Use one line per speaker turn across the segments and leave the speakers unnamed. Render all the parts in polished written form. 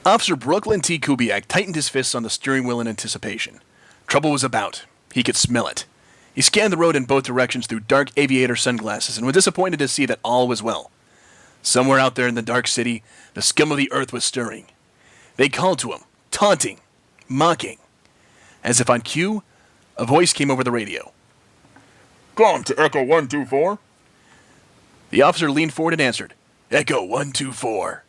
Officer Brooklyn T. Kubiak tightened his fists on the steering wheel in anticipation. Trouble was about. He could smell it. He scanned the road in both directions through dark aviator sunglasses and was disappointed to see that all was well. Somewhere out there in the dark city, the scum of the earth was stirring. They called to him, taunting, mocking. As if on cue, a voice came over the radio.
"Come to Echo 124.
The officer leaned forward and answered, Echo 124.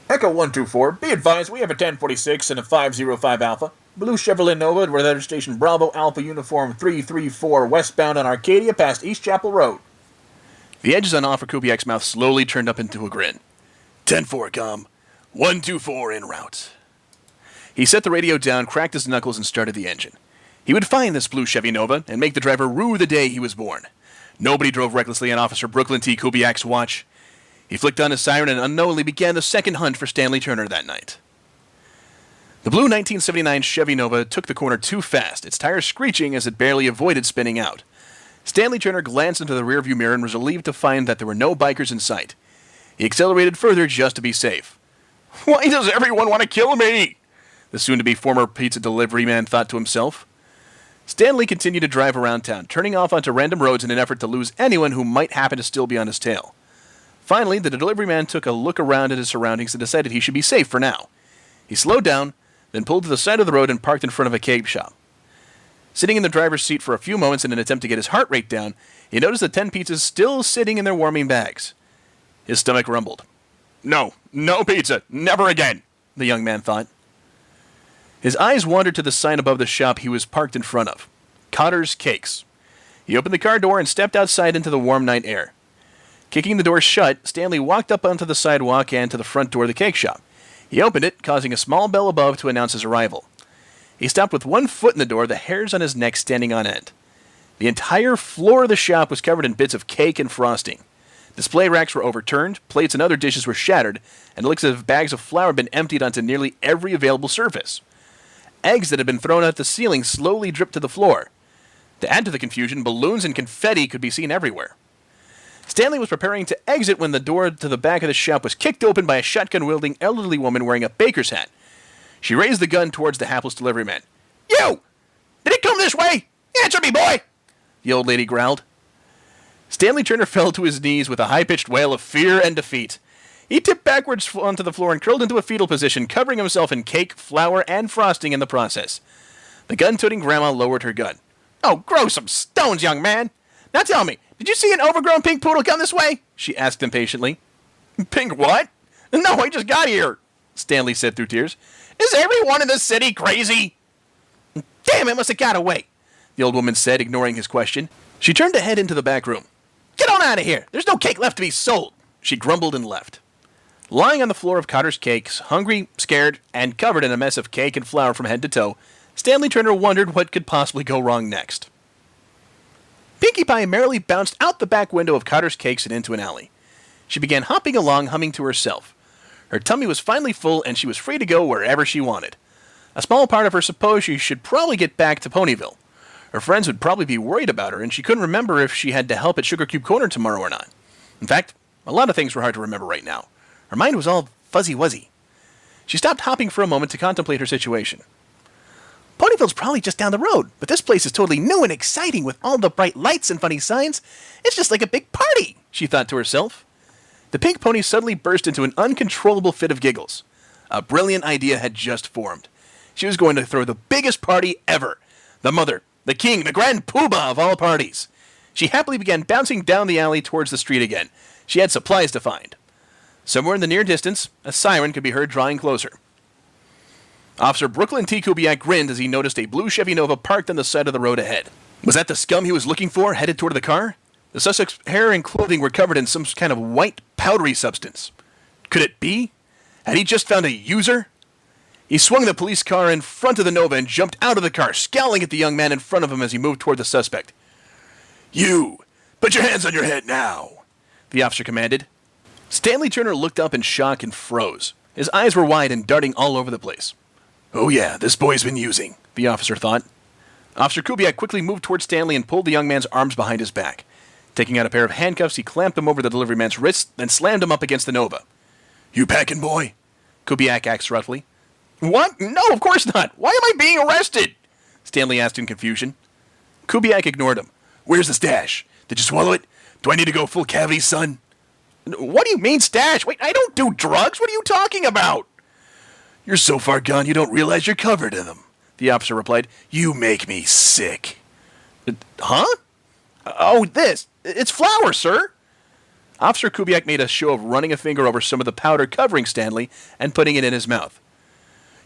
Echo 124, be advised we have a 1046 and a 505 Alpha. Blue Chevrolet Nova, weather station Bravo Alpha Uniform 334 westbound on Arcadia past East Chapel Road."
The edges on Officer Kubiak's mouth slowly turned up into a grin. 10-4, com. 124 en route. He set the radio down, cracked his knuckles, and started the engine. He would find this blue Chevy Nova and make the driver rue the day he was born. Nobody drove recklessly on Officer Brooklyn T. Kubiak's watch. He flicked on his siren and unknowingly began the second hunt for Stanley Turner that night. The blue 1979 Chevy Nova took the corner too fast, its tires screeching as it barely avoided spinning out. Stanley Turner glanced into the rearview mirror and was relieved to find that there were no bikers in sight. He accelerated further just to be safe. "Why does everyone want to kill me?" the soon-to-be former pizza delivery man thought to himself. Stanley continued to drive around town, turning off onto random roads in an effort to lose anyone who might happen to still be on his tail. Finally, the delivery man took a look around at his surroundings and decided he should be safe for now. He slowed down, then pulled to the side of the road and parked in front of a cake shop. Sitting in the driver's seat for a few moments in an attempt to get his heart rate down, he noticed the 10 pizzas still sitting in their warming bags. His stomach rumbled. No pizza, never again, the young man thought. His eyes wandered to the sign above the shop he was parked in front of. Cotter's Cakes. He opened the car door and stepped outside into the warm night air. Kicking the door shut, Stanley walked up onto the sidewalk and to the front door of the cake shop. He opened it, causing a small bell above to announce his arrival. He stopped with one foot in the door, the hairs on his neck standing on end. The entire floor of the shop was covered in bits of cake and frosting. Display racks were overturned, plates and other dishes were shattered, and licks of bags of flour had been emptied onto nearly every available surface. Eggs that had been thrown out the ceiling slowly dripped to the floor. To add to the confusion, balloons and confetti could be seen everywhere. Stanley was preparing to exit when the door to the back of the shop was kicked open by a shotgun-wielding elderly woman wearing a baker's hat. She raised the gun towards the hapless delivery man. "You! Did it come this way? Answer me, boy!" the old lady growled. Stanley Turner fell to his knees with a high-pitched wail of fear and defeat. He tipped backwards onto the floor and curled into a fetal position, covering himself in cake, flour, and frosting in the process. The gun-toting grandma lowered her gun. "Oh, grow some stones, young man! Now tell me, did you see an overgrown pink poodle come this way?" she asked impatiently. "Pink what? No, I just got here," Stanley said through tears. "Is everyone in the city crazy?" "Damn, it must have got away," the old woman said, ignoring his question. She turned to head into the back room. "Get on out of here! There's no cake left to be sold," she grumbled and left. Lying on the floor of Cotter's Cakes, hungry, scared, and covered in a mess of cake and flour from head to toe, Stanley Turner wondered what could possibly go wrong next. Pinkie Pie merrily bounced out the back window of Cotter's Cakes and into an alley. She began hopping along, humming to herself. Her tummy was finally full, and she was free to go wherever she wanted. A small part of her supposed she should probably get back to Ponyville. Her friends would probably be worried about her, and she couldn't remember if she had to help at Sugar Cube Corner tomorrow or not. In fact, a lot of things were hard to remember right now. Her mind was all fuzzy-wuzzy. She stopped hopping for a moment to contemplate her situation. Ponyville's probably just down the road, but this place is totally new and exciting with all the bright lights and funny signs. It's just like a big party, she thought to herself. The pink pony suddenly burst into an uncontrollable fit of giggles. A brilliant idea had just formed. She was going to throw the biggest party ever. The mother, the king, the grand poobah of all parties. She happily began bouncing down the alley towards the street again. She had supplies to find. Somewhere in the near distance, a siren could be heard drawing closer. Officer Brooklyn T. Kubiak grinned as he noticed a blue Chevy Nova parked on the side of the road ahead. Was that the scum he was looking for, headed toward the car? The suspect's hair and clothing were covered in some kind of white, powdery substance. Could it be? Had he just found a user? He swung the police car in front of the Nova and jumped out of the car, scowling at the young man in front of him as he moved toward the suspect. "You! Put your hands on your head now!" the officer commanded. Stanley Turner looked up in shock and froze. His eyes were wide and darting all over the place. "Oh yeah, this boy's been using," the officer thought. Officer Kubiak quickly moved toward Stanley and pulled the young man's arms behind his back. Taking out a pair of handcuffs, he clamped them over the delivery man's wrists, then slammed him up against the Nova. "You packing, boy?" Kubiak asked roughly. What? No, of course not. Why am I being arrested? Stanley asked in confusion. Kubiak ignored him. Where's the stash? Did you swallow it? Do I need to go full cavity, son? What do you mean stash? Wait, I don't do drugs. What are you talking about? You're so far gone you don't realize you're covered in them, the officer replied. You make me sick. Huh? Oh, this. It's flour, sir. Officer Kubiak made a show of running a finger over some of the powder covering Stanley and putting it in his mouth.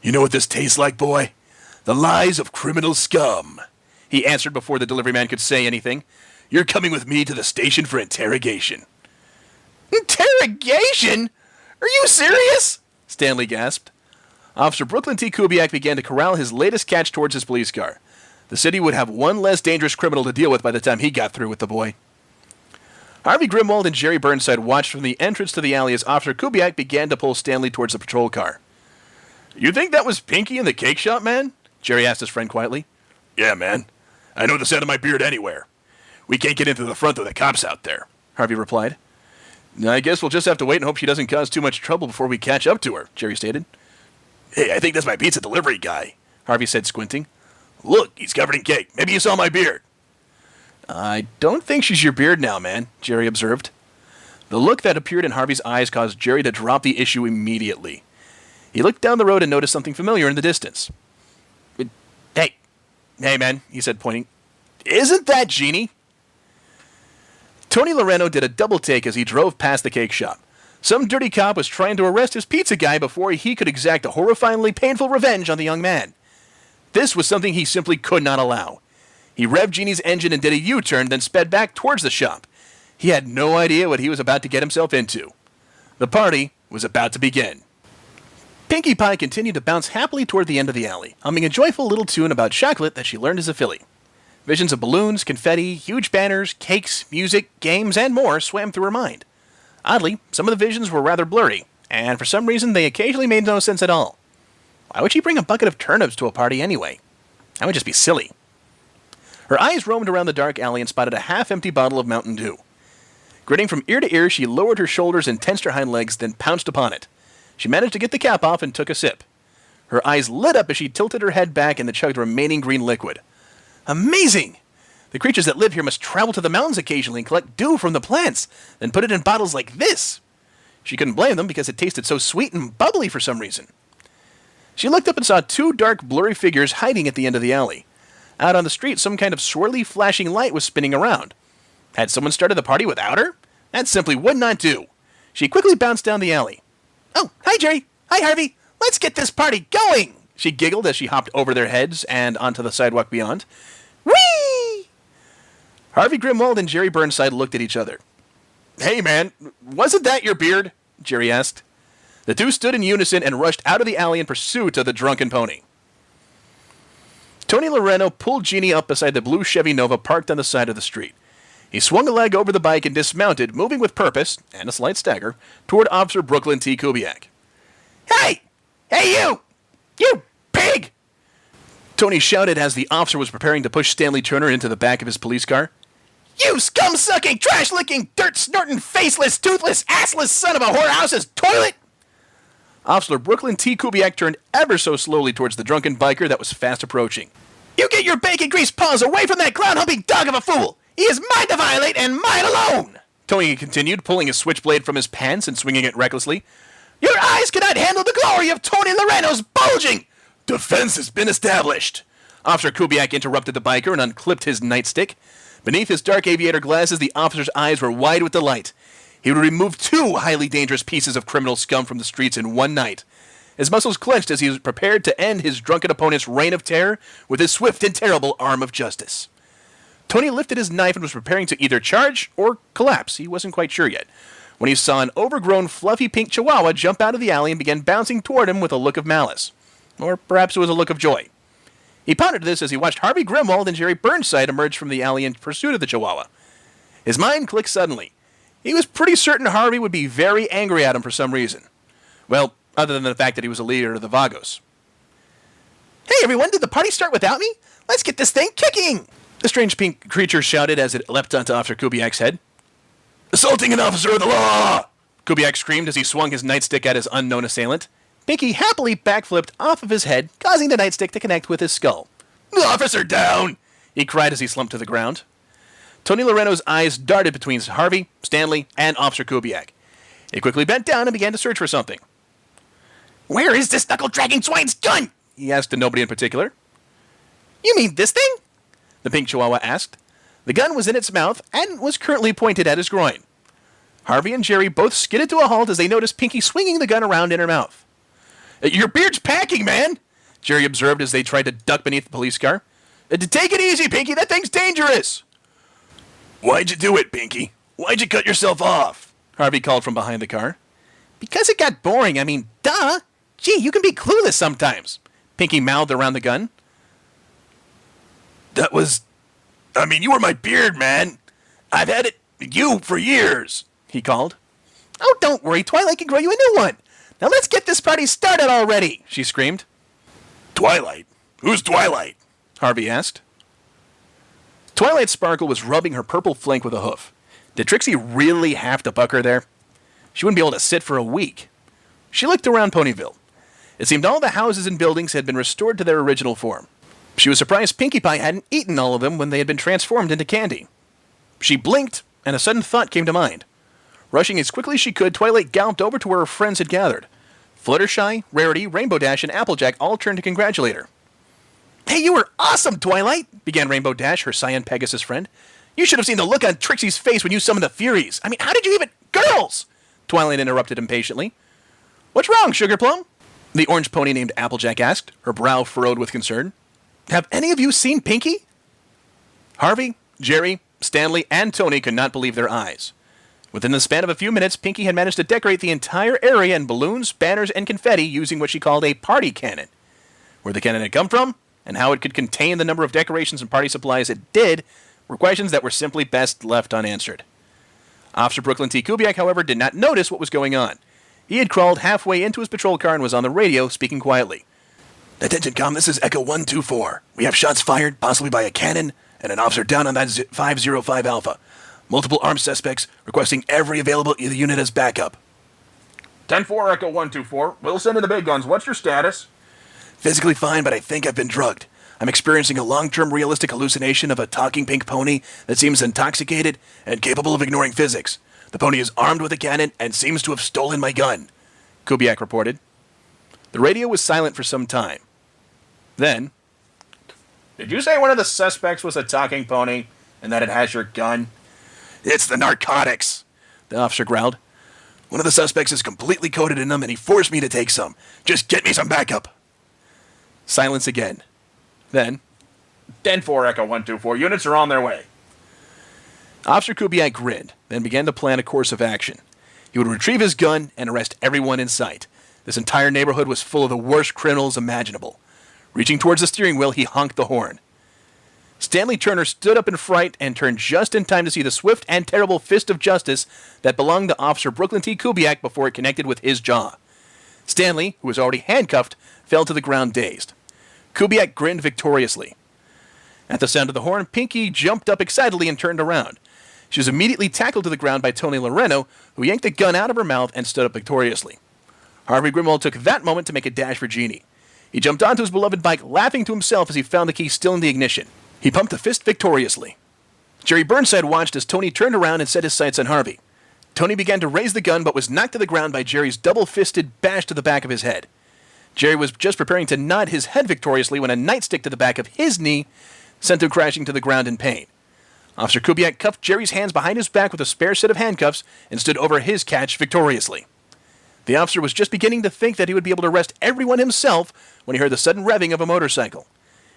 You know what this tastes like, boy? The lies of criminal scum, he answered before the delivery man could say anything. You're coming with me to the station for interrogation. Interrogation? Are you serious? Stanley gasped. Officer Brooklyn T. Kubiak began to corral his latest catch towards his police car. The city would have one less dangerous criminal to deal with by the time he got through with the boy. Harvey Grimwald and Jerry Burnside watched from the entrance to the alley as Officer Kubiak began to pull Stanley towards the patrol car. You think that was Pinkie in the cake shop, man? Jerry asked his friend quietly. Yeah, man. I know the sound of my beard anywhere. We can't get into the front of the cops out there, Harvey replied. I guess we'll just have to wait and hope she doesn't cause too much trouble before we catch up to her, Jerry stated. Hey, I think that's my pizza delivery guy, Harvey said, squinting. Look, he's covered in cake. Maybe you saw my beard. I don't think she's your beard now, man, Jerry observed. The look that appeared in Harvey's eyes caused Jerry to drop the issue immediately. He looked down the road and noticed something familiar in the distance. Hey, man, he said, pointing. Isn't that Jeannie? Tony Loreno did a double take as he drove past the cake shop. Some dirty cop was trying to arrest his pizza guy before he could exact a horrifyingly painful revenge on the young man. This was something he simply could not allow. He revved Jeannie's engine and did a U-turn, then sped back towards the shop. He had no idea what he was about to get himself into. The party was about to begin. Pinkie Pie continued to bounce happily toward the end of the alley, humming a joyful little tune about chocolate that she learned as a filly. Visions of balloons, confetti, huge banners, cakes, music, games, and more swam through her mind. Oddly, some of the visions were rather blurry, and for some reason they occasionally made no sense at all. Why would she bring a bucket of turnips to a party anyway? That would just be silly. Her eyes roamed around the dark alley and spotted a half-empty bottle of Mountain Dew. Grinning from ear to ear, she lowered her shoulders and tensed her hind legs, then pounced upon it. She managed to get the cap off and took a sip. Her eyes lit up as she tilted her head back and chugged the remaining green liquid. Amazing! The creatures that live here must travel to the mountains occasionally and collect dew from the plants, then put it in bottles like this. She couldn't blame them because it tasted so sweet and bubbly for some reason. She looked up and saw two dark, blurry figures hiding at the end of the alley. Out on the street, some kind of swirly, flashing light was spinning around. Had someone started the party without her? That simply would not do. She quickly bounced down the alley. Oh, hi, Jerry. Hi, Harvey. Let's get this party going, she giggled as she hopped over their heads and onto the sidewalk beyond. Whee! Harvey Grimwald and Jerry Burnside looked at each other. Hey, man, wasn't that your beard? Jerry asked. The two stood in unison and rushed out of the alley in pursuit of the drunken pony. Tony Loreno pulled Jeannie up beside the blue Chevy Nova parked on the side of the street. He swung a leg over the bike and dismounted, moving with purpose, and a slight stagger, toward Officer Brooklyn T. Kubiak. Hey! Hey, you! You pig! Tony shouted as the officer was preparing to push Stanley Turner into the back of his police car. You scum-sucking, trash-licking, dirt-snorting, faceless, toothless, assless son of a whorehouse's toilet! Officer Brooklyn T. Kubiak turned ever so slowly towards the drunken biker that was fast approaching. You get your bacon-greased paws away from that clown-humping dog of a fool! He is mine to violate and mine alone! Tony continued, pulling a switchblade from his pants and swinging it recklessly. Your eyes cannot handle the glory of Tony Loreno's bulging! Defense has been established! Officer Kubiak interrupted the biker and unclipped his nightstick. Beneath his dark aviator glasses, the officer's eyes were wide with delight. He would remove two highly dangerous pieces of criminal scum from the streets in one night. His muscles clenched as he was prepared to end his drunken opponent's reign of terror with his swift and terrible arm of justice. Tony lifted his knife and was preparing to either charge or collapse. He wasn't quite sure yet, when he saw an overgrown, fluffy pink chihuahua jump out of the alley and began bouncing toward him with a look of malice. Or perhaps it was a look of joy. He pondered this as he watched Harvey Grimwald and Jerry Burnside emerge from the alley in pursuit of the chihuahua. His mind clicked suddenly. He was pretty certain Harvey would be very angry at him for some reason. Well, other than the fact that he was a leader of the Vagos. Hey everyone, did the party start without me? Let's get this thing kicking! The strange pink creature shouted as it leapt onto Officer Kubiak's head. Assaulting an officer of the law! Kubiak screamed as he swung his nightstick at his unknown assailant. Pinkie happily backflipped off of his head, causing the nightstick to connect with his skull. "Officer down!" he cried as he slumped to the ground. Tony Loreno's eyes darted between Harvey, Stanley, and Officer Kubiak. He quickly bent down and began to search for something. "Where is this knuckle-dragging swine's gun?" he asked to nobody in particular. "You mean this thing?" the pink chihuahua asked. The gun was in its mouth and was currently pointed at his groin. Harvey and Jerry both skidded to a halt as they noticed Pinkie swinging the gun around in her mouth. "Your beard's packing, man," Jerry observed as they tried to duck beneath the police car. "Take it easy, Pinkie. That thing's dangerous." "Why'd you do it, Pinkie? Why'd you cut yourself off?" Harvey called from behind the car. "Because it got boring. I mean, duh. Gee, you can be clueless sometimes," Pinkie mouthed around the gun. You were my beard, man. I've had you for years," he called. "Oh, don't worry. Twilight can grow you a new one. Now let's get this party started already," she screamed. "Twilight? Who's Twilight?" Harvey asked. Twilight Sparkle was rubbing her purple flank with a hoof. Did Trixie really have to buck her there? She wouldn't be able to sit for a week. She looked around Ponyville. It seemed all the houses and buildings had been restored to their original form. She was surprised Pinkie Pie hadn't eaten all of them when they had been transformed into candy. She blinked, and a sudden thought came to mind. Rushing as quickly as she could, Twilight galloped over to where her friends had gathered. Fluttershy, Rarity, Rainbow Dash, and Applejack all turned to congratulate her. "Hey, you were awesome, Twilight," began Rainbow Dash, her Cyan Pegasus friend. "You should have seen the look on Trixie's face when you summoned the Furies. I mean, how did you even— Girls!" Twilight interrupted impatiently. "What's wrong, Sugar Plum?" the orange pony named Applejack asked, her brow furrowed with concern. "Have any of you seen Pinkie?" Harvey, Jerry, Stanley, and Tony could not believe their eyes. Within the span of a few minutes, Pinkie had managed to decorate the entire area in balloons, banners, and confetti using what she called a party cannon. Where the cannon had come from, and how it could contain the number of decorations and party supplies it did, were questions that were simply best left unanswered. Officer Brooklyn T. Kubiak, however, did not notice what was going on. He had crawled halfway into his patrol car and was on the radio, speaking quietly. "Attention, Com, this is Echo 124. We have shots fired, possibly by a cannon, and an officer down on that 505 Alpha. Multiple armed suspects, requesting every available unit as backup."
10-4, Echo 124. We'll send in the big guns. What's your status?
"Physically fine, but I think I've been drugged. I'm experiencing a long-term realistic hallucination of a talking pink pony that seems intoxicated and capable of ignoring physics. The pony is armed with a cannon and seems to have stolen my gun," Kubiak reported. The radio was silent for some time. Then,
"Did you say one of the suspects was a talking pony and that it has your gun?"
"It's the narcotics," the officer growled. "One of the suspects is completely coated in them and he forced me to take some. Just get me some backup." Silence again. Then,
10-4, Echo 124. Units are on their way.
Officer Kubiak grinned, then began to plan a course of action. He would retrieve his gun and arrest everyone in sight. This entire neighborhood was full of the worst criminals imaginable. Reaching towards the steering wheel, he honked the horn. Stanley Turner stood up in fright and turned just in time to see the swift and terrible fist of justice that belonged to Officer Brooklyn T. Kubiak before it connected with his jaw. Stanley, who was already handcuffed, fell to the ground dazed. Kubiak grinned victoriously. At the sound of the horn, Pinkie jumped up excitedly and turned around. She was immediately tackled to the ground by Tony Loreno, who yanked the gun out of her mouth and stood up victoriously. Harvey Grimwald took that moment to make a dash for Jeannie. He jumped onto his beloved bike, laughing to himself as he found the key still in the ignition. He pumped a fist victoriously. Jerry Burnside watched as Tony turned around and set his sights on Harvey. Tony began to raise the gun but was knocked to the ground by Jerry's double-fisted bash to the back of his head. Jerry was just preparing to nod his head victoriously when a nightstick to the back of his knee sent him crashing to the ground in pain. Officer Kubiak cuffed Jerry's hands behind his back with a spare set of handcuffs and stood over his catch victoriously. The officer was just beginning to think that he would be able to arrest everyone himself when he heard the sudden revving of a motorcycle.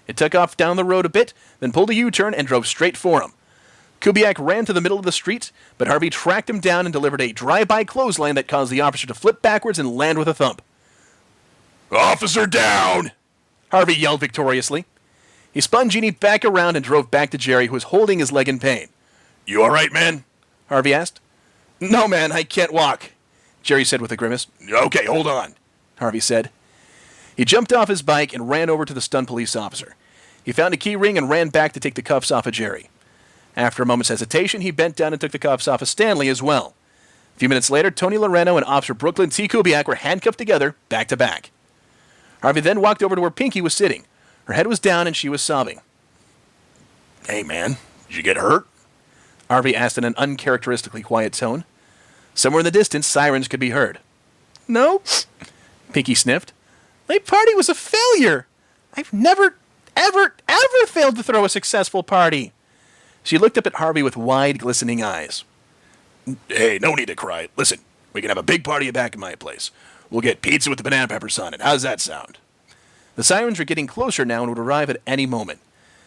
It took off down the road a bit, then pulled a U-turn and drove straight for him. Kubiak ran to the middle of the street, but Harvey tracked him down and delivered a drive-by clothesline that caused the officer to flip backwards and land with a thump. "Officer down!" Harvey yelled victoriously. He spun Jeannie back around and drove back to Jerry, who was holding his leg in pain. "You all right, man?" Harvey asked. "No, man, I can't walk," Jerry said with a grimace. "Okay, hold on," Harvey said. He jumped off his bike and ran over to the stunned police officer. He found a key ring and ran back to take the cuffs off of Jerry. After a moment's hesitation, he bent down and took the cuffs off of Stanley as well. A few minutes later, Tony Loreno and Officer Brooklyn T. Kubiak were handcuffed together, back to back. Harvey then walked over to where Pinkie was sitting. Her head was down and she was sobbing. "Hey, man, did you get hurt?" Harvey asked in an uncharacteristically quiet tone. Somewhere in the distance, sirens could be heard. "No," Pinkie sniffed. "My party was a failure. I've never, ever failed to throw a successful party." She looked up at Harvey with wide, glistening eyes. "Hey, no need to cry. Listen, we can have a big party back at my place. We'll get pizza with the banana peppers on it. How's that sound?" The sirens were getting closer now and would arrive at any moment.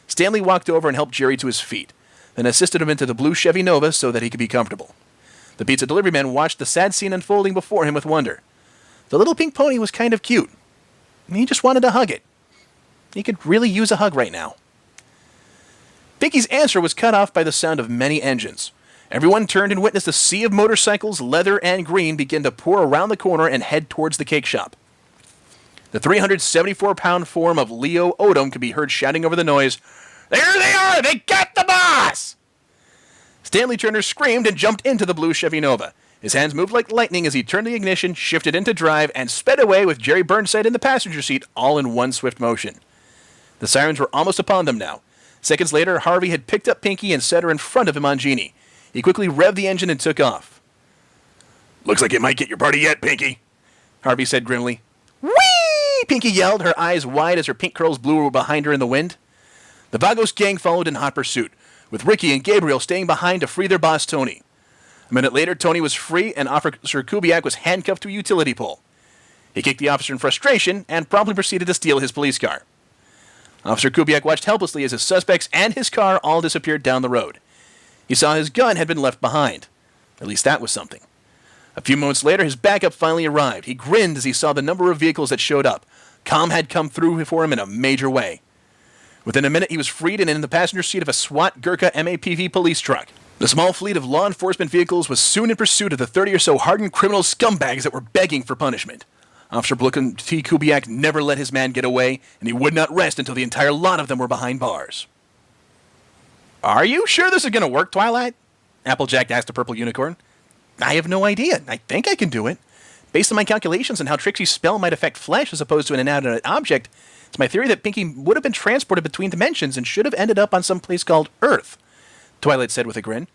Stanley walked over and helped Jerry to his feet, then assisted him into the blue Chevy Nova so that he could be comfortable. The pizza delivery man watched the sad scene unfolding before him with wonder. The little pink pony was kind of cute. He just wanted to hug it. He could really use a hug right now. Pinkie's answer was cut off by the sound of many engines. Everyone turned and witnessed a sea of motorcycles, leather and green, begin to pour around the corner and head towards the cake shop. The 374-pound form of Leo Odom could be heard shouting over the noise, "There they are! They got the boss!" Stanley Turner screamed and jumped into the blue Chevy Nova. His hands moved like lightning as he turned the ignition, shifted into drive, and sped away with Jerry Burnside in the passenger seat, all in one swift motion. The sirens were almost upon them now. Seconds later, Harvey had picked up Pinkie and set her in front of him on Jeannie. He quickly revved the engine and took off. "Looks like it might get your party yet, Pinkie," Harvey said grimly. "Whee!" Pinkie yelled, her eyes wide as her pink curls blew behind her in the wind. The Vagos gang followed in hot pursuit, with Ricky and Gabriel staying behind to free their boss, Tony. A minute later, Tony was free and Officer Kubiak was handcuffed to a utility pole. He kicked the officer in frustration and promptly proceeded to steal his police car. Officer Kubiak watched helplessly as his suspects and his car all disappeared down the road. He saw his gun had been left behind. At least that was something. A few moments later, his backup finally arrived. He grinned as he saw the number of vehicles that showed up. Calm had come through for him in a major way. Within a minute, he was freed and in the passenger seat of a SWAT Gurkha MAPV police truck. The small fleet of law enforcement vehicles was soon in pursuit of the 30 or so hardened criminal scumbags that were begging for punishment. Officer Brooklyn T. Kubiak never let his man get away, and he would not rest until the entire lot of them were behind bars. "Are you sure this is going to work, Twilight?" Applejack asked the purple unicorn. "I have no idea. I think I can do it. Based on my calculations on how Trixie's spell might affect flesh as opposed to an inanimate object, it's my theory that Pinkie would have been transported between dimensions and should have ended up on some place called Earth," Twilight said with a grin.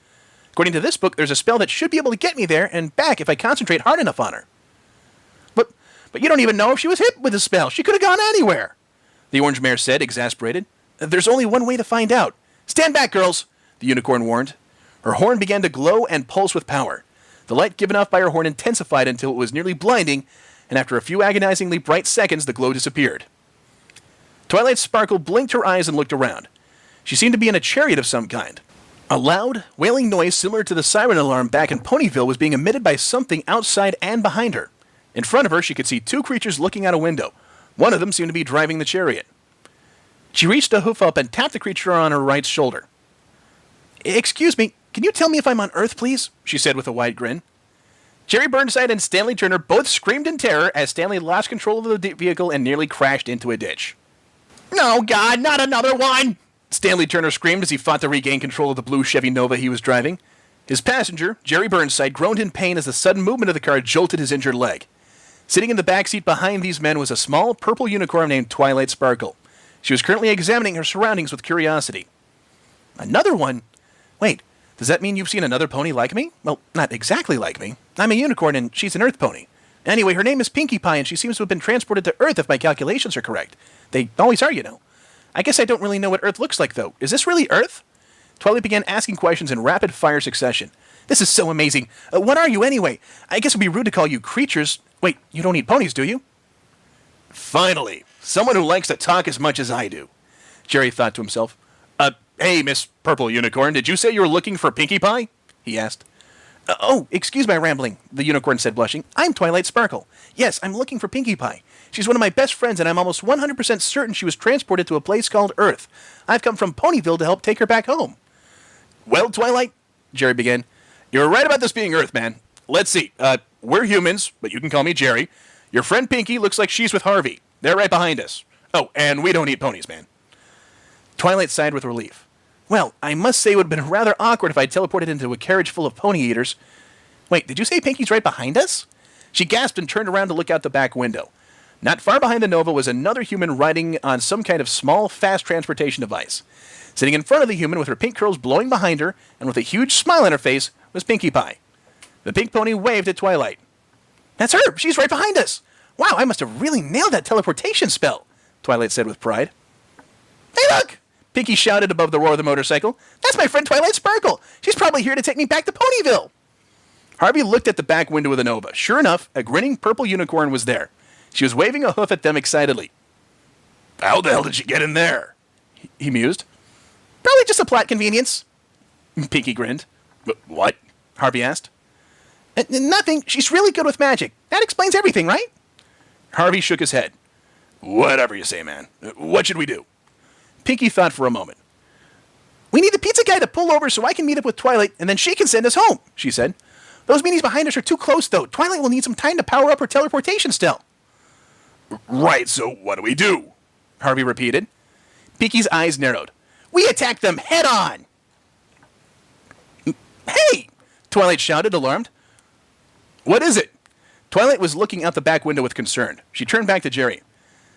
"According to this book, there's a spell that should be able to get me there and back if I concentrate hard enough on her." But you don't even know if she was hit with the spell. She could have gone anywhere," the orange mare said, exasperated. "There's only one way to find out. Stand back, girls," the unicorn warned. Her horn began to glow and pulse with power. The light given off by her horn intensified until it was nearly blinding, and after a few agonizingly bright seconds, the glow disappeared. Twilight Sparkle blinked her eyes and looked around. She seemed to be in a chariot of some kind. A loud, wailing noise similar to the siren alarm back in Ponyville was being emitted by something outside and behind her. In front of her, she could see two creatures looking out a window. One of them seemed to be driving the chariot. She reached a hoof up and tapped the creature on her right shoulder. "Excuse me, can you tell me if I'm on Earth, please?" she said with a wide grin. Jerry Burnside and Stanley Turner both screamed in terror as Stanley lost control of the vehicle and nearly crashed into a ditch. "No, God, not another one!" Stanley Turner screamed as he fought to regain control of the blue Chevy Nova he was driving. His passenger, Jerry Burnside, groaned in pain as the sudden movement of the car jolted his injured leg. Sitting in the back seat behind these men was a small purple unicorn named Twilight Sparkle. She was currently examining her surroundings with curiosity. "Another one? Wait, does that mean you've seen another pony like me?" "Well, not exactly like me. I'm a unicorn and she's an Earth pony. Anyway, her name is Pinkie Pie and she seems to have been transported to Earth if my calculations are correct. They always are, you know. I guess I don't really know what Earth looks like, though. Is this really Earth?" Twilight began asking questions in rapid-fire succession. "This is so amazing. What are you, anyway? I guess it would be rude to call you creatures. Wait, you don't eat ponies, do you?" "Finally, someone who likes to talk as much as I do," Jerry thought to himself. Hey, Miss Purple Unicorn, did you say you were looking for Pinkie Pie?" he asked. Oh, excuse my rambling," the unicorn said, blushing. "I'm Twilight Sparkle. Yes, I'm looking for Pinkie Pie. She's one of my best friends, and I'm almost 100% certain she was transported to a place called Earth. I've come from Ponyville to help take her back home." "Well, Twilight," Jerry began, "you're right about this being Earth, man. Let's see. We're humans, but you can call me Jerry. Your friend Pinkie looks like she's with Harvey. They're right behind us. Oh, and we don't eat ponies, man." Twilight sighed with relief. "Well, I must say it would have been rather awkward if I teleported into a carriage full of pony eaters. Wait, did you say Pinkie's right behind us? She gasped and turned around to look out the back window. Not far behind the Nova was another human riding on some kind of small, fast transportation device. Sitting in front of the human with her pink curls blowing behind her and with a huge smile on her face was Pinkie Pie. The pink pony waved at Twilight. That's her! She's right behind us! Wow, I must have really nailed that teleportation spell, Twilight said with pride. Hey, look! Pinkie shouted above the roar of the motorcycle. That's my friend Twilight Sparkle! She's probably here to take me back to Ponyville! Harvey looked at the back window of the Nova. Sure enough, a grinning purple unicorn was there. She was waving a hoof at them excitedly. How the hell did she get in there? He mused. Probably just a plot convenience. Pinkie grinned. What? Harvey asked. Nothing. She's really good with magic. That explains everything, right? Harvey shook his head. Whatever you say, man. What should we do? Pinkie thought for a moment. We need the pizza guy to pull over so I can meet up with Twilight, and then she can send us home, she said. Those meanies behind us are too close, though. Twilight will need some time to power up her teleportation spell. Right, so what do we do? Harvey repeated. Pinkie's eyes narrowed. We attack them head on! Hey! Twilight shouted, alarmed. What is it? Twilight was looking out the back window with concern. She turned back to Jerry.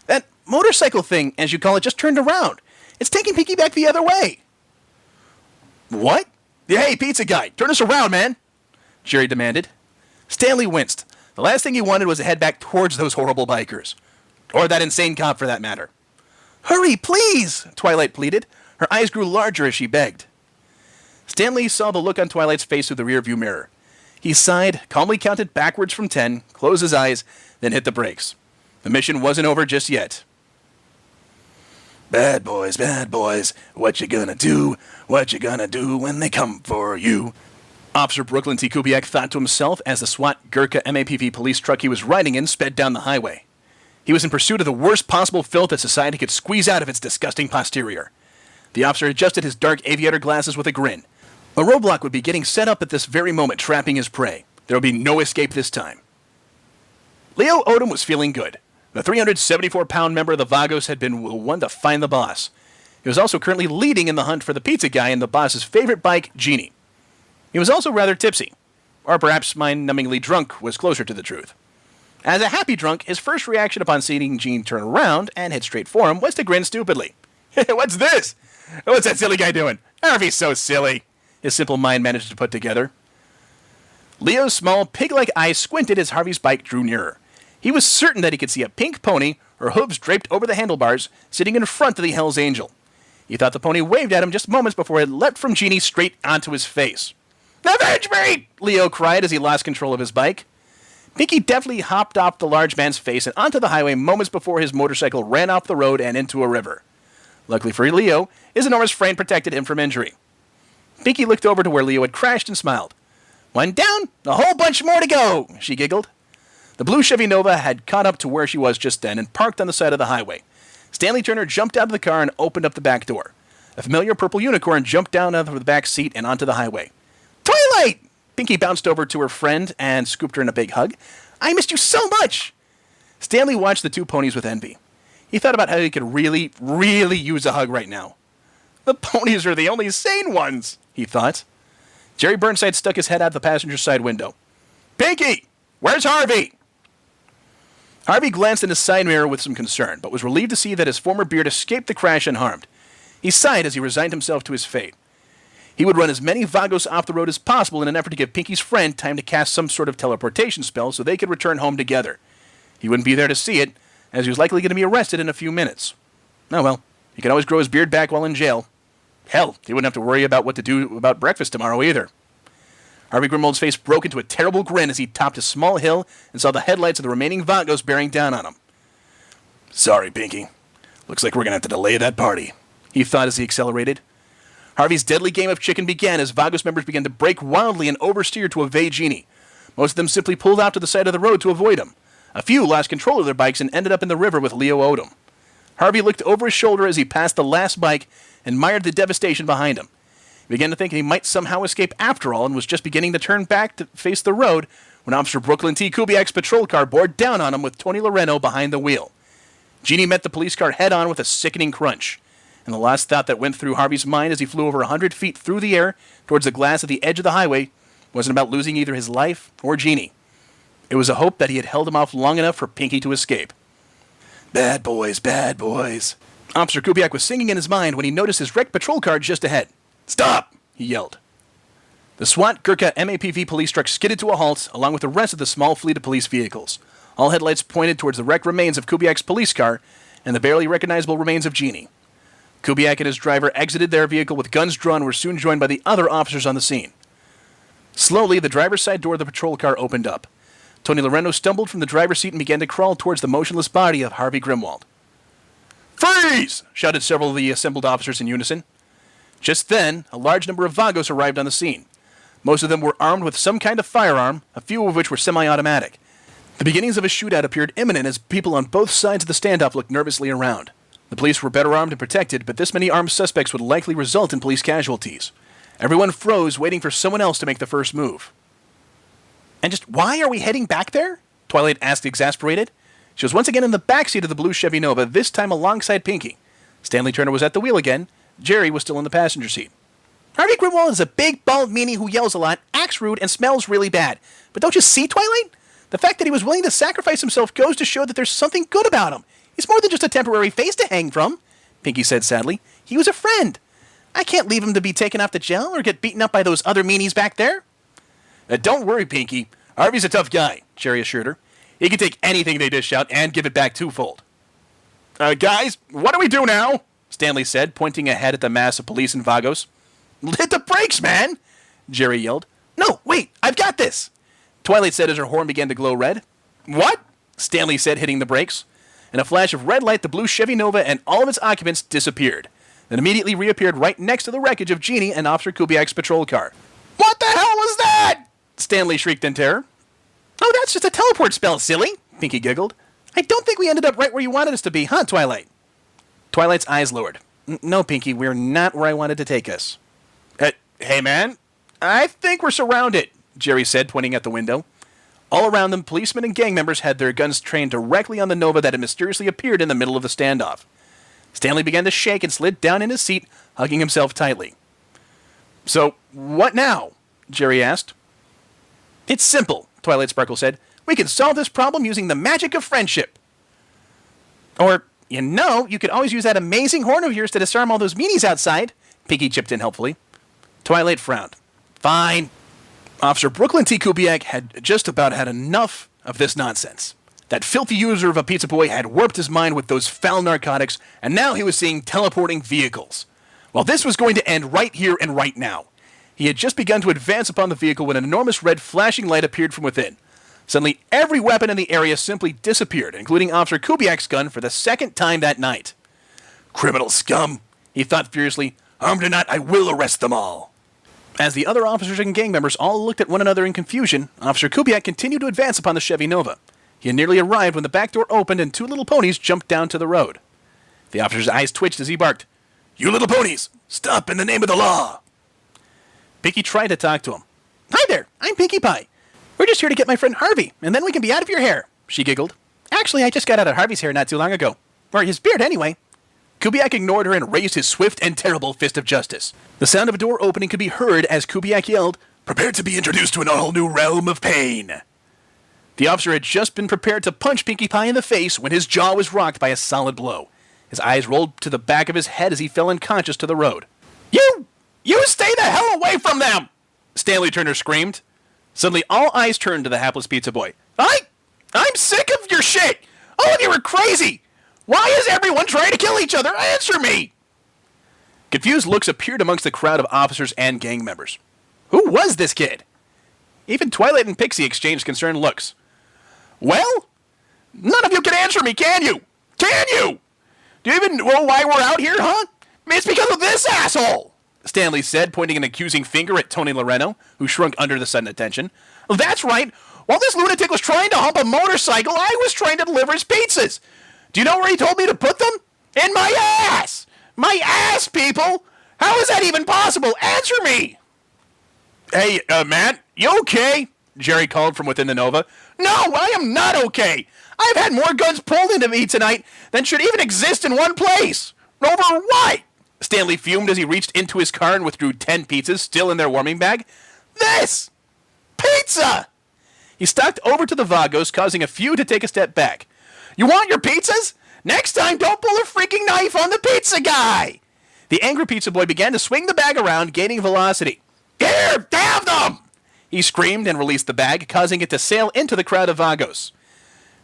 That motorcycle thing, as you call it, just turned around. It's taking Pinkie back the other way. What? Hey, pizza guy, turn us around, man! Jerry demanded. Stanley winced. The last thing he wanted was to head back towards those horrible bikers. Or that insane cop, for that matter. Hurry, please! Twilight pleaded. Her eyes grew larger as she begged. Stanley saw the look on Twilight's face through the rearview mirror. He sighed, calmly counted backwards from 10, closed his eyes, then hit the brakes. The mission wasn't over just yet. Bad boys, what you gonna do? What you gonna do when they come for you? Officer Brooklyn T. Kubiak thought to himself as the SWAT Gurkha MAPV police truck he was riding in sped down the highway. He was in pursuit of the worst possible filth that society could squeeze out of its disgusting posterior. The officer adjusted his dark aviator glasses with a grin. A roadblock would be getting set up at this very moment, trapping his prey. There would be no escape this time. Leo Odom was feeling good. The 374-pound member of the Vagos had been the one to find the boss. He was also currently leading in the hunt for the pizza guy and the boss's favorite bike, Genie. He was also rather tipsy, or perhaps mind-numbingly drunk was closer to the truth. As a happy drunk, his first reaction upon seeing Gene turn around and head straight for him was to grin stupidly. What's this? What's that silly guy doing? Harvey's so silly, his simple mind managed to put together. Leo's small, pig-like eyes squinted as Harvey's bike drew nearer. He was certain that he could see a pink pony, her hooves draped over the handlebars, sitting in front of the Hell's Angel. He thought the pony waved at him just moments before it leapt from Genie straight onto his face. Avenge me! Leo cried as he lost control of his bike. Pinkie deftly hopped off the large man's face and onto the highway moments before his motorcycle ran off the road and into a river. Luckily for Leo, his enormous frame protected him from injury. Pinkie looked over to where Leo had crashed and smiled. One down, a whole bunch more to go, she giggled. The blue Chevy Nova had caught up to where she was just then and parked on the side of the highway. Stanley Turner jumped out of the car and opened up the back door. A familiar purple unicorn jumped down out of the back seat and onto the highway. Twilight! Pinkie bounced over to her friend and scooped her in a big hug. I missed you so much! Stanley watched the two ponies with envy. He thought about how he could really, really use a hug right now. The ponies are the only sane ones, he thought. Jerry Burnside stuck his head out the passenger side window. Pinkie! Where's Harvey? Harvey glanced in his side mirror with some concern, but was relieved to see that his former beard escaped the crash unharmed. He sighed as he resigned himself to his fate. He would run as many Vagos off the road as possible in an effort to give Pinkie's friend time to cast some sort of teleportation spell so they could return home together. He wouldn't be there to see it, as he was likely going to be arrested in a few minutes. Oh well, he could always grow his beard back while in jail. Hell, he wouldn't have to worry about what to do about breakfast tomorrow either. Harvey Grimwold's face broke into a terrible grin as he topped a small hill and saw the headlights of the remaining Vagos bearing down on him. Sorry, Pinkie. Looks like we're going to have to delay that party, he thought as he accelerated. Harvey's deadly game of chicken began as Vagos members began to brake wildly and oversteer to evade Genie. Most of them simply pulled out to the side of the road to avoid him. A few lost control of their bikes and ended up in the river with Leo Odom. Harvey looked over his shoulder as he passed the last bike and admired the devastation behind him. He began to think he might somehow escape after all and was just beginning to turn back to face the road when Officer Brooklyn T. Kubiak's patrol car bore down on him with Tony Loreno behind the wheel. Genie met the police car head-on with a sickening crunch. And the last thought that went through Harvey's mind as he flew over 100 feet through the air towards the glass at the edge of the highway wasn't about losing either his life or Jeannie. It was a hope that he had held him off long enough for Pinkie to escape. Bad boys, bad boys. Officer Kubiak was singing in his mind when he noticed his wrecked patrol car just ahead. Stop! He yelled. The SWAT Gurkha MAPV police truck skidded to a halt, along with the rest of the small fleet of police vehicles. All headlights pointed towards the wrecked remains of Kubiak's police car and the barely recognizable remains of Jeannie. Kubiak and his driver exited their vehicle with guns drawn and were soon joined by the other officers on the scene. Slowly, the driver's side door of the patrol car opened up. Tony Loreno stumbled from the driver's seat and began to crawl towards the motionless body of Harvey Grimwald. "Freeze!" shouted several of the assembled officers in unison. Just then, a large number of Vagos arrived on the scene. Most of them were armed with some kind of firearm, a few of which were semi-automatic. The beginnings of a shootout appeared imminent as people on both sides of the standoff looked nervously around. The police were better armed and protected, but this many armed suspects would likely result in police casualties. Everyone froze, waiting for someone else to make the first move. "And just why are we heading back there?" Twilight asked, exasperated. She was once again in the backseat of the blue Chevy Nova, this time alongside Pinkie. Stanley Turner was at the wheel again. Jerry was still in the passenger seat. "Harvey Grimwald is a big, bald meanie who yells a lot, acts rude, and smells really bad. But don't you see, Twilight? The fact that he was willing to sacrifice himself goes to show that there's something good about him. He's more than just a temporary face to hang from," Pinkie said sadly. "He was a friend. I can't leave him to be taken off to jail or get beaten up by those other meanies back there." "Don't worry, Pinkie. Harvey's a tough guy," Jerry assured her. "He can take anything they dish out and give it back twofold." Guys, what do we do now?" Stanley said, pointing ahead at the mass of police and Vagos. "Hit the brakes, man!" Jerry yelled. "No, wait, I've got this!" Twilight said as her horn began to glow red. "What?" Stanley said, hitting the brakes. In a flash of red light, the blue Chevy Nova and all of its occupants disappeared, then immediately reappeared right next to the wreckage of Jeannie and Officer Kubiak's patrol car. "What the hell was that?" Stanley shrieked in terror. "Oh, that's just a teleport spell, silly," Pinkie giggled. "I don't think we ended up right where you wanted us to be, huh, Twilight?" Twilight's eyes lowered. "No, Pinkie, we're not where I wanted to take us." Hey, man, I think we're surrounded," Jerry said, pointing at the window. All around them, policemen and gang members had their guns trained directly on the Nova that had mysteriously appeared in the middle of the standoff. Stanley began to shake and slid down in his seat, hugging himself tightly. "So, what now?" Jerry asked. "It's simple," Twilight Sparkle said. "We can solve this problem using the magic of friendship." "Or, you could always use that amazing horn of yours to disarm all those meanies outside," Pinkie chipped in helpfully. Twilight frowned. "Fine." Officer Brooklyn T. Kubiak had just about had enough of this nonsense. That filthy user of a pizza boy had warped his mind with those foul narcotics, and now he was seeing teleporting vehicles. Well, this was going to end right here and right now. He had just begun to advance upon the vehicle when an enormous red flashing light appeared from within. Suddenly, every weapon in the area simply disappeared, including Officer Kubiak's gun for the second time that night. "Criminal scum," he thought furiously. "Armed or not, I will arrest them all." As the other officers and gang members all looked at one another in confusion, Officer Kubiak continued to advance upon the Chevy Nova. He had nearly arrived when the back door opened and two little ponies jumped down to the road. The officer's eyes twitched as he barked, "You little ponies, stop in the name of the law!" Pinkie tried to talk to him. "Hi there, I'm Pinkie Pie. We're just here to get my friend Harvey, and then we can be out of your hair," she giggled. "Actually, I just got out of Harvey's hair not too long ago. Or his beard, anyway." Kubiak ignored her and raised his swift and terrible fist of justice. The sound of a door opening could be heard as Kubiak yelled, "Prepare to be introduced to an all new realm of pain." The officer had just been prepared to punch Pinkie Pie in the face when his jaw was rocked by a solid blow. His eyes rolled to the back of his head as he fell unconscious to the road. You stay the hell away from them!" Stanley Turner screamed. Suddenly, all eyes turned to the hapless pizza boy. I'm sick of your shit! All of you are crazy! Why is everyone trying to kill each other? Answer me!" Confused looks appeared amongst the crowd of officers and gang members. Who was this kid? Even Twilight and Pixie exchanged concerned looks. "Well, none of you can answer me, can you? Can you? Do you even know why we're out here, huh? It's because of this asshole!" Stanley said, pointing an accusing finger at Tony Loreno, who shrunk under the sudden attention. "That's right. While this lunatic was trying to hump a motorcycle, I was trying to deliver his pizzas. Do you know where he told me to put them? In my ass! My ass, people! How is that even possible? Answer me!" "Hey, Matt, you okay?" Jerry called from within the Nova. "No, I am not okay. I've had more guns pulled into me tonight than should even exist in one place. Over what?" Stanley fumed as he reached into his car and withdrew 10 pizzas, still in their warming bag. "This! pizza! He stalked over to the Vagos, causing a few to take a step back. You want your pizzas? Next time, don't pull a freaking knife on the pizza guy! The angry pizza boy began to swing the bag around, gaining velocity. Here, have them! He screamed and released the bag, causing it to sail into the crowd of Vagos.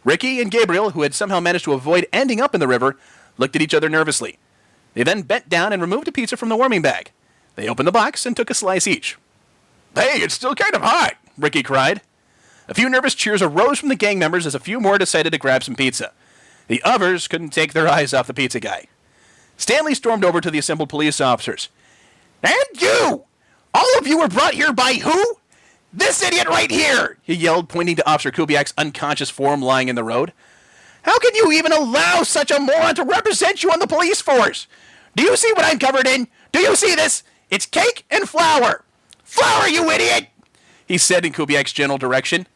Ricky and Gabriel, who had somehow managed to avoid ending up in the river, looked at each other nervously. They then bent down and removed a pizza from the warming bag. They opened the box and took a slice each. Hey, it's still kind of hot, Ricky cried. A few nervous cheers arose from the gang members as a few more decided to grab some pizza. The others couldn't take their eyes off the pizza guy. Stanley stormed over to the assembled police officers. And you! All of you were brought here by who? This idiot right here! He yelled, pointing to Officer Kubiak's unconscious form lying in the road. How can you even allow such a moron to represent you on the police force? Do you see what I'm covered in? Do you see this? It's cake and flour. Flour, you idiot! He said in Kubiak's general direction.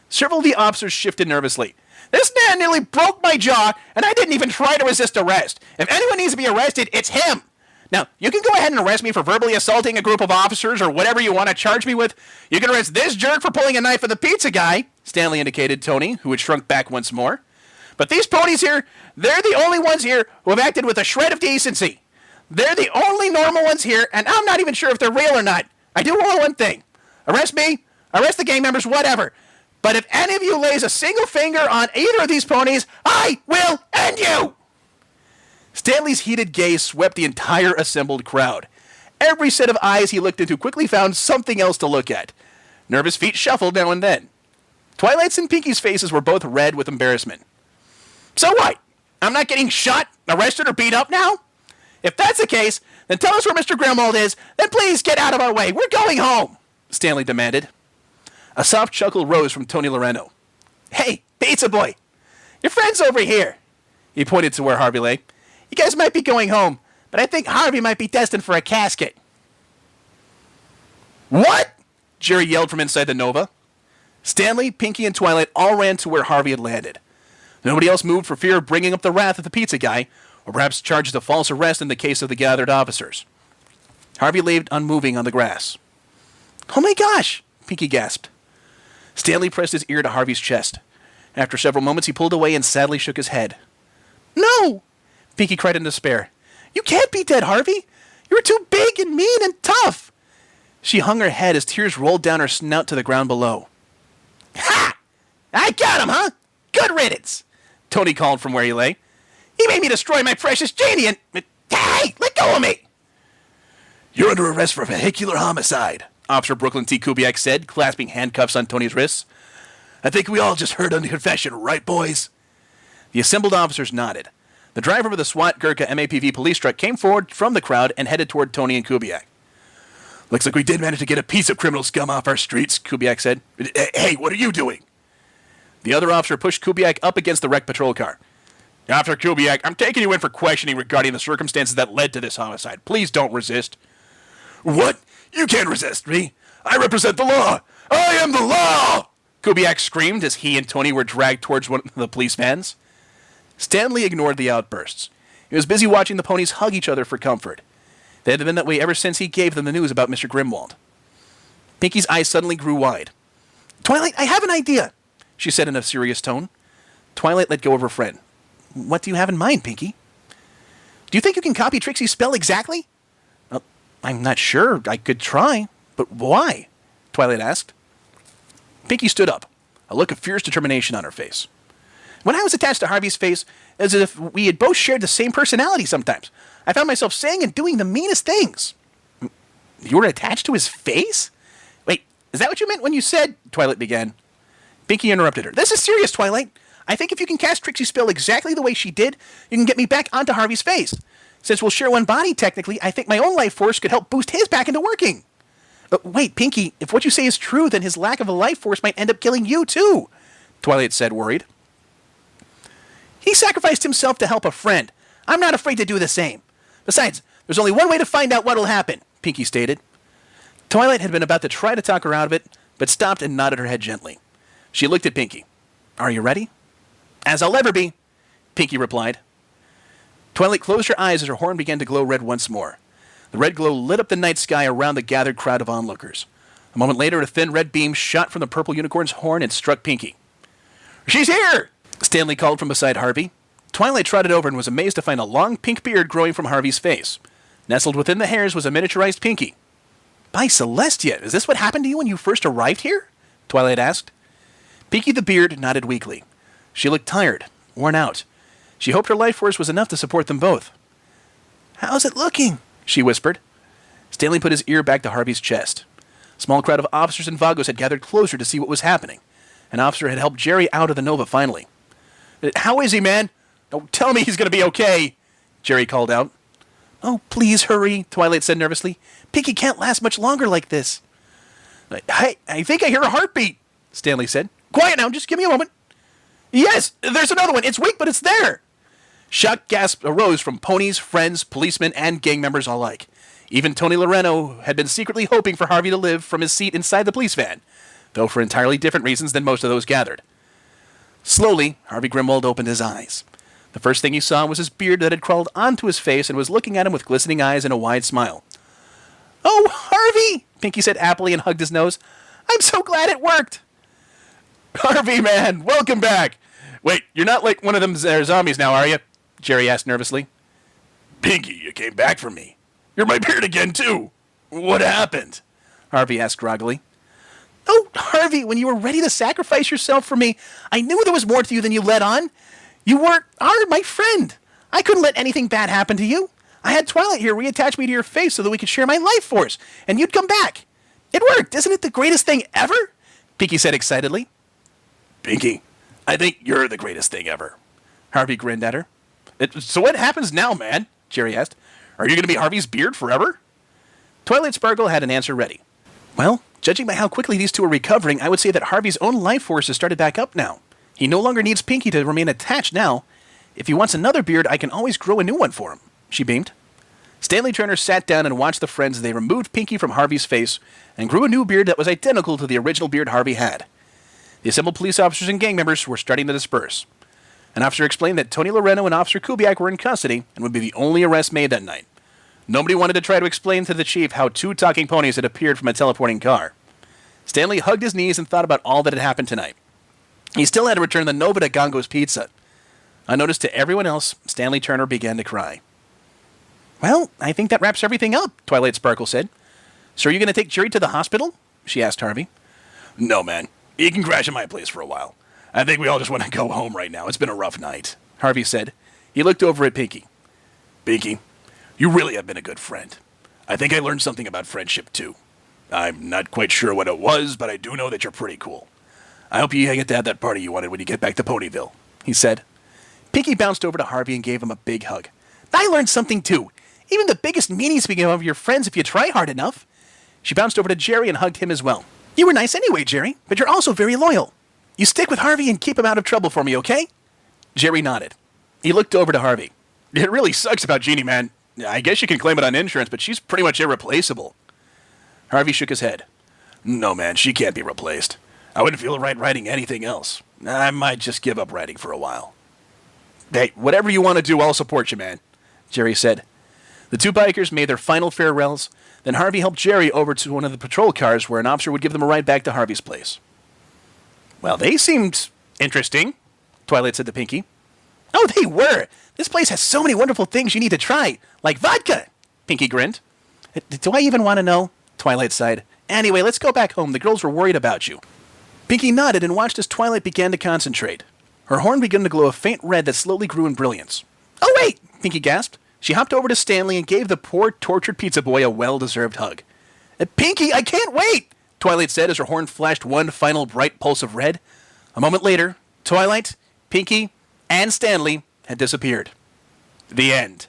Several of the officers shifted nervously. This man nearly broke my jaw, and I didn't even try to resist arrest. If anyone needs to be arrested, it's him. Now, you can go ahead and arrest me for verbally assaulting a group of officers or whatever you want to charge me with. You can arrest this jerk for pulling a knife at the pizza guy, Stanley indicated Tony, who had shrunk back once more. But these ponies here, they're the only ones here who have acted with a shred of decency. They're the only normal ones here, and I'm not even sure if they're real or not. I do want one thing. Arrest me, arrest the gang members, whatever. But if any of you lays a single finger on either of these ponies, I will end you! Stanley's heated gaze swept the entire assembled crowd. Every set of eyes he looked into quickly found something else to look at. Nervous feet shuffled now and then. Twilight's and Pinkie's faces were both red with embarrassment. So what? I'm not getting shot, arrested, or beat up now? If that's the case, then tell us where Mr. Grimwald is, then please get out of our way. We're going home, Stanley demanded. A soft chuckle rose from Tony Loreno. Hey, pizza boy, your friend's over here. He pointed to where Harvey lay. You guys might be going home, but I think Harvey might be destined for a casket. What? Jerry yelled from inside the Nova. Stanley, Pinkie, and Twilight all ran to where Harvey had landed. Nobody else moved for fear of bringing up the wrath of the pizza guy, or perhaps charges of false arrest in the case of the gathered officers. Harvey lay unmoving on the grass. Oh my gosh, Pinkie gasped. Stanley pressed his ear to Harvey's chest. After several moments, he pulled away and sadly shook his head. No! Pinkie cried in despair. You can't be dead, Harvey! You're too big and mean and tough! She hung her head as tears rolled down her snout to the ground below. Ha! I got him, huh? Good riddance! Tony called from where he lay. He made me destroy my precious Janie and... Hey! Let go of me! You're under arrest for vehicular homicide, Officer Brooklyn T. Kubiak said, clasping handcuffs on Tony's wrists. I think we all just heard on the confession, right, boys? The assembled officers nodded. The driver of the SWAT Gurkha MAPV police truck came forward from the crowd and headed toward Tony and Kubiak. Looks like we did manage to get a piece of criminal scum off our streets, Kubiak said. Hey, what are you doing? The other officer pushed Kubiak up against the wrecked patrol car. Officer Kubiak, I'm taking you in for questioning regarding the circumstances that led to this homicide. Please don't resist. What? You can't resist me. I represent the law. I am the law! Kubiak screamed as he and Tony were dragged towards one of the police vans. Stanley ignored the outbursts. He was busy watching the ponies hug each other for comfort. They had been that way ever since he gave them the news about Mr. Grimwald. Pinkie's eyes suddenly grew wide. Twilight, I have an idea, she said in a serious tone. Twilight let go of her friend. What do you have in mind, Pinkie? Do you think you can copy Trixie's spell exactly? I'm not sure. I could try. But why? Twilight asked. Pinkie stood up, a look of fierce determination on her face. When I was attached to Harvey's face, as if we had both shared the same personality sometimes, I found myself saying and doing the meanest things. You were attached to his face? Wait, is that what you meant when you said... Twilight began. Pinkie interrupted her. This is serious, Twilight. I think if you can cast Trixie's spell exactly the way she did, you can get me back onto Harvey's face. Since we'll share one body, technically, I think my own life force could help boost his back into working. Wait, Pinkie, if what you say is true, then his lack of a life force might end up killing you, too, Twilight said, worried. He sacrificed himself to help a friend. I'm not afraid to do the same. Besides, there's only one way to find out what'll happen, Pinkie stated. Twilight had been about to try to talk her out of it, but stopped and nodded her head gently. She looked at Pinkie. Are you ready? As I'll ever be, Pinkie replied. Twilight closed her eyes as her horn began to glow red once more. The red glow lit up the night sky around the gathered crowd of onlookers. A moment later, a thin red beam shot from the purple unicorn's horn and struck Pinkie. "She's here!" Stanley called from beside Harvey. Twilight trotted over and was amazed to find a long pink beard growing from Harvey's face. Nestled within the hairs was a miniaturized Pinkie. "By Celestia, is this what happened to you when you first arrived here?" Twilight asked. Pinkie the Beard nodded weakly. She looked tired, worn out. She hoped her life force was enough to support them both. "How's it looking?" she whispered. Stanley put his ear back to Harvey's chest. A small crowd of officers and Vagos had gathered closer to see what was happening. An officer had helped Jerry out of the Nova finally. "How is he, man? Don't tell me he's going to be okay," Jerry called out. "Oh, please hurry," Twilight said nervously. "Pinkie can't last much longer like this." I think I hear a heartbeat," Stanley said. "Quiet now, just give me a moment." "Yes, there's another one. It's weak, but it's there." Shocked gasps arose from ponies, friends, policemen, and gang members alike. Even Tony Loreno had been secretly hoping for Harvey to live from his seat inside the police van, though for entirely different reasons than most of those gathered. Slowly, Harvey Grimwald opened his eyes. The first thing he saw was his beard that had crawled onto his face and was looking at him with glistening eyes and a wide smile. "Oh, Harvey!" Pinkie said happily and hugged his nose. "I'm so glad it worked." "Harvey, man, welcome back. Wait, you're not like one of them zombies now, are you?" Jerry asked nervously. "Pinkie, you came back for me. You're my beard again, too. What happened?" Harvey asked groggily. "Oh, Harvey, when you were ready to sacrifice yourself for me, I knew there was more to you than you let on. You are my friend. I couldn't let anything bad happen to you. I had Twilight here reattach me to your face so that we could share my life force, and you'd come back. It worked. Isn't it the greatest thing ever?" Pinkie said excitedly. "Pinkie, I think you're the greatest thing ever." Harvey grinned at her. "So what happens now, man?" Jerry asked. "Are you going to be Harvey's beard forever?" Twilight Sparkle had an answer ready. "Well, judging by how quickly these two are recovering, I would say that Harvey's own life force has started back up now. He no longer needs Pinkie to remain attached now. If he wants another beard, I can always grow a new one for him," she beamed. Stanley Turner sat down and watched the friends as they removed Pinkie from Harvey's face and grew a new beard that was identical to the original beard Harvey had. The assembled police officers and gang members were starting to disperse. An officer explained that Tony Loreno and Officer Kubiak were in custody and would be the only arrest made that night. Nobody wanted to try to explain to the chief how two talking ponies had appeared from a teleporting car. Stanley hugged his knees and thought about all that had happened tonight. He still had to return the Nova to Gongo's Pizza. Unnoticed to everyone else, Stanley Turner began to cry. "Well, I think that wraps everything up," Twilight Sparkle said. "So are you going to take Jerry to the hospital?" she asked Harvey. "No, man. He can crash at my place for a while. I think we all just want to go home right now. It's been a rough night," Harvey said. He looked over at Pinkie. "Pinkie, you really have been a good friend. I think I learned something about friendship, too. I'm not quite sure what it was, but I do know that you're pretty cool. I hope you get to have that party you wanted when you get back to Ponyville," he said. Pinkie bounced over to Harvey and gave him a big hug. "I learned something, too. Even the biggest meanies become your friends if you try hard enough." She bounced over to Jerry and hugged him as well. "You were nice anyway, Jerry, but you're also very loyal. You stick with Harvey and keep him out of trouble for me, okay?" Jerry nodded. He looked over to Harvey. "It really sucks about Jeannie, man. I guess you can claim it on insurance, but she's pretty much irreplaceable." Harvey shook his head. "No, man, she can't be replaced. I wouldn't feel right writing anything else. I might just give up writing for a while." "Hey, whatever you want to do, I'll support you, man," Jerry said. The two bikers made their final farewells. Then Harvey helped Jerry over to one of the patrol cars where an officer would give them a ride back to Harvey's place. "Well, they seemed interesting," Twilight said to Pinkie. "Oh, they were. This place has so many wonderful things you need to try, like vodka," Pinkie grinned. "Do I even want to know?" Twilight sighed. "Anyway, let's go back home. The girls were worried about you." Pinkie nodded and watched as Twilight began to concentrate. Her horn began to glow a faint red that slowly grew in brilliance. "Oh, wait!" Pinkie gasped. She hopped over to Stanley and gave the poor, tortured pizza boy a well-deserved hug. "Pinkie, I can't wait!" Twilight said as her horn flashed one final bright pulse of red. A moment later, Twilight, Pinkie, and Stanley had disappeared. The end.